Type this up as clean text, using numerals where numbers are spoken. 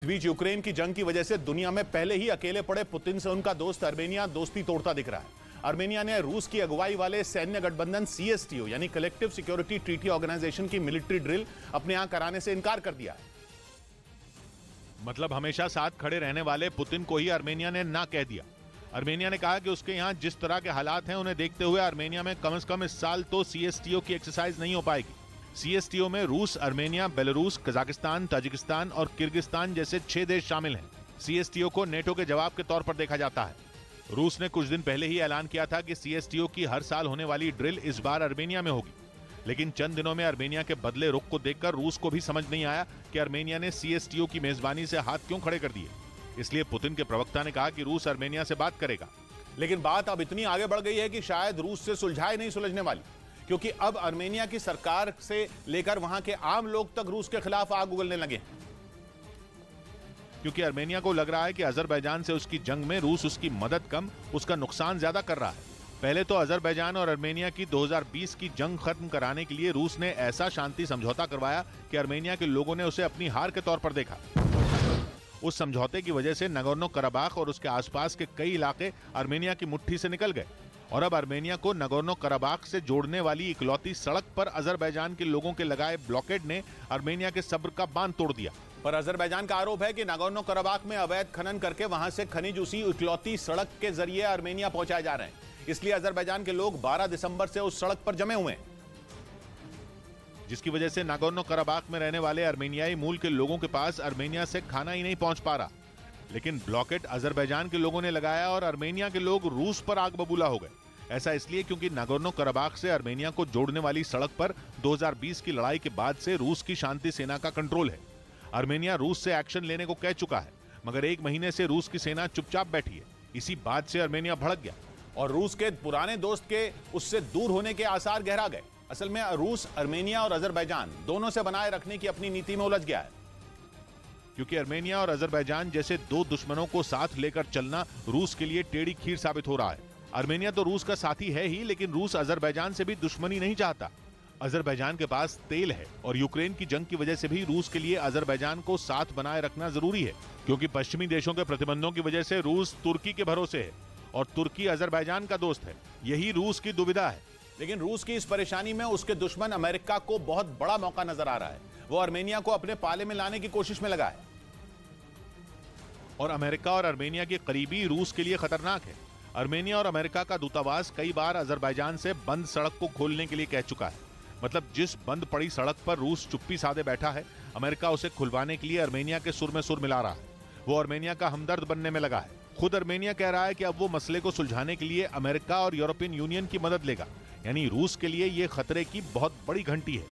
बीच Ukraine की जंग की वजह से दुनिया में पहले ही अकेले पड़े पुतिन से उनका दोस्त आर्मेनिया दोस्ती तोड़ता दिख रहा है। आर्मेनिया ने रूस की अगुवाई वाले सैन्य गठबंधन CSTO यानी कलेक्टिव सिक्योरिटी ट्रीटी ऑर्गेनाइजेशन की मिलिट्री ड्रिल अपने यहां कराने से इनकार कर दिया है। मतलब हमेशा साथ खड़े रहने वाले पुतिन को ही आर्मेनिया ने ना कह दिया। आर्मेनिया ने कहा कि उसके यहां जिस तरह के हालात हैं उन्हें देखते हुए आर्मेनिया में कम से कम इस साल तो CSTO की एक्सरसाइज नहीं हो पाएगी। CSTO में रूस, आर्मेनिया, बेलारूस, कजाकिस्तान, ताजिकिस्तान और किर्गिस्तान जैसे 6 देश शामिल हैं। CSTO को नेटो के जवाब के तौर पर देखा जाता है। रूस ने कुछ दिन पहले ही ऐलान किया था कि CSTO की हर साल होने वाली ड्रिल इस बार आर्मेनिया में होगी, लेकिन चंद दिनों में आर्मेनिया के बदले रुख को देखकर रूस को भी समझ नहीं आया कि आर्मेनिया ने CSTO की मेजबानी से हाथ क्यों खड़े कर दिए। इसलिए पुतिन के प्रवक्ता ने कहा कि रूस आर्मेनिया से बात करेगा। लेकिन बात अब इतनी आगे बढ़ गई है कि शायद रूस से सुलझाए नहीं सुलझने वाली, क्योंकि अब आर्मेनिया की सरकार से लेकर वहां के आम लोग तक रूस के खिलाफ आग उगलने लगे, क्योंकि आर्मेनिया को लग रहा है कि अजरबैजान से उसकी जंग में रूस उसकी मदद कम, उसका नुकसान ज्यादा कर रहा है। पहले तो अजरबैजान और आर्मेनिया की 2020 की जंग खत्म कराने के लिए रूस ने ऐसा शांति समझौता करवाया कि आर्मेनिया के लोगों ने उसे अपनी हार के तौर पर देखा। उस समझौते की वजह से नगोर्नो कराबाख और उसके आसपास के कई इलाके आर्मेनिया की मुट्ठी से निकल गए और अब आर्मेनिया को नगोर्नो कराबाख से जोड़ने वाली इकलौती सड़क पर अजरबैजान के लोगों के लगाए ब्लॉकेड ने आर्मेनिया के सब्र का बांध तोड़ दिया। पर अजरबैजान का आरोप है कि नागोर्नो कराबाख में अवैध खनन करके वहां से खनिज उसी इकलौती सड़क के जरिए आर्मेनिया पहुंचाए जा रहे हैं। इसलिए अजरबैजान के लोग 12 दिसंबर से उस सड़क पर जमे हुए हैं, जिसकी वजह से नागोर्नो कराबाख में रहने वाले आर्मेनियाई मूल के लोगों के पास आर्मेनिया से खाना ही नहीं पहुंच पा रहा। लेकिन ब्लॉकेड अजरबैजान के लोगों ने लगाया और आर्मेनिया के लोग रूस पर आग बबूला हो गए। ऐसा इसलिए क्योंकि नागोर्नो कराबाख से आर्मेनिया को जोड़ने वाली सड़क पर 2020 की लड़ाई के बाद से रूस की शांति सेना का कंट्रोल है। आर्मेनिया रूस से एक्शन लेने को कह चुका है, मगर 1 महीने से रूस की सेना चुपचाप बैठी है। इसी बात से आर्मेनिया भड़क गया और रूस के पुराने दोस्त के उससे दूर होने के आसार गहरा गए। असल में रूस आर्मेनिया और अजरबैजान दोनों से बनाए रखने की अपनी नीति में उलझ गया है, क्योंकि आर्मेनिया और अजरबैजान जैसे 2 दुश्मनों को साथ लेकर चलना रूस के लिए टेढ़ी खीर साबित हो रहा है। आर्मेनिया तो रूस का साथी है ही, लेकिन रूस अजरबैजान से भी दुश्मनी नहीं चाहता। अजरबैजान के पास तेल है और यूक्रेन की जंग की वजह से भी रूस के लिए अजरबैजान को साथ बनाए रखना जरूरी है, क्योंकि पश्चिमी देशों के प्रतिबंधों की वजह से रूस तुर्की के भरोसे है और तुर्की अजरबैजान का दोस्त है। यही रूस की दुविधा है। लेकिन रूस की इस परेशानी में उसके दुश्मन अमेरिका को बहुत बड़ा मौका नजर आ रहा है। वो आर्मेनिया को अपने पाले में लाने की कोशिश में लगा है और अमेरिका और आर्मेनिया की करीबी रूस के लिए खतरनाक है। आर्मेनिया और अमेरिका का दूतावास कई बार अजरबैजान से बंद सड़क को खोलने के लिए कह चुका है। मतलब जिस बंद पड़ी सड़क पर रूस चुप्पी साधे बैठा है, अमेरिका उसे खुलवाने के लिए आर्मेनिया के सुर में सुर मिला रहा है। वो आर्मेनिया का हमदर्द बनने में लगा है। खुद आर्मेनिया कह रहा है कि अब वो मसले को सुलझाने के लिए अमेरिका और यूरोपियन यूनियन की मदद लेगा। यानी रूस के लिए ये खतरे की बहुत बड़ी घंटी है।